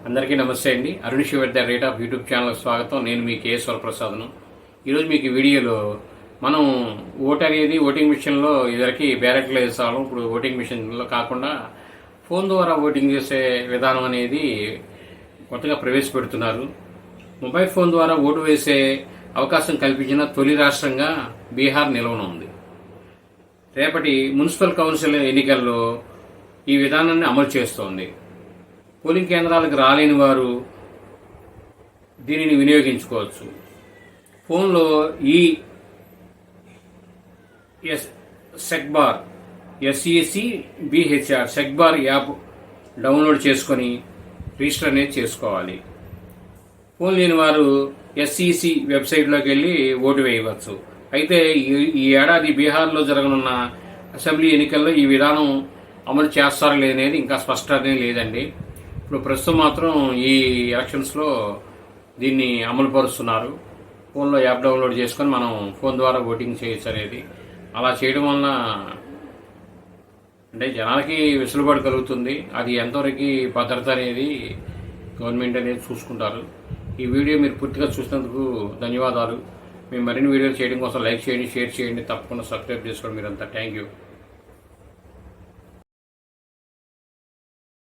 అందరికీ నమస్తే అండి. Arun Shiv at the rate of YouTube channel స్వాగతం. నేను మీ కేఎస్ వరప్రసాద్ను. ఈరోజు మీకు ఈ వీడియోలో మనం ఓటు అనేది ఓటింగ్ మిషన్లో ఇదివరకు బ్యాలెట్లో వేసాము. ఇప్పుడు ఓటింగ్ మిషన్లో కాకుండా ఫోన్ ద్వారా ఓటింగ్ చేసే విధానం అనేది కొత్తగా ప్రవేశపెడుతున్నారు. మొబైల్ ఫోన్ ద్వారా ఓటు వేసే అవకాశం కల్పించిన తొలి రాష్ట్రంగా బీహార్ నిలవనుంది. రేపటి మున్సిపల్ కౌన్సిల్ ఎన్నికల్లో ఈ విధానాన్ని అమలు చేస్తోంది. పోలింగ్ కేంద్రాలకు రాలేని వారు దీనిని వినియోగించుకోవచ్చు. ఫోన్లో ఈ సెక్బార్ SECBHR సెక్బార్ యాప్ డౌన్లోడ్ చేసుకొని రిజిస్టర్ అనేది చేసుకోవాలి. ఫోన్ లేని వారు SEC వెబ్సైట్లోకి వెళ్ళి ఓటు వేయవచ్చు. అయితే ఈ ఏడాది బీహార్లో జరగనున్న అసెంబ్లీ ఎన్నికల్లో ఈ విధానం అమలు చేస్తారో లేదనేది ఇంకా స్పష్టత లేదండి. ఇప్పుడు ప్రస్తుతం మాత్రం ఈ ఎలక్షన్స్లో దీన్ని అమలు పరుస్తున్నారు. ఫోన్లో యాప్ డౌన్లోడ్ చేసుకొని మనం ఫోన్ ద్వారా ఓటింగ్ చేయొచ్చు అనేది. అలా చేయడం వలన అంటే జనాలకి వెసులుబాటు కలుగుతుంది. అది ఎంతవరకు భద్రత అనేది గవర్నమెంట్ అనేది చూసుకుంటారు. ఈ వీడియో మీరు పూర్తిగా చూసినందుకు ధన్యవాదాలు. మేము మరిన్ని వీడియోలు చేయడం కోసం లైక్ చేయండి, షేర్ చేయండి, తప్పకుండా సబ్స్క్రైబ్ చేసుకోండి. మీరంతా థ్యాంక్ యూ.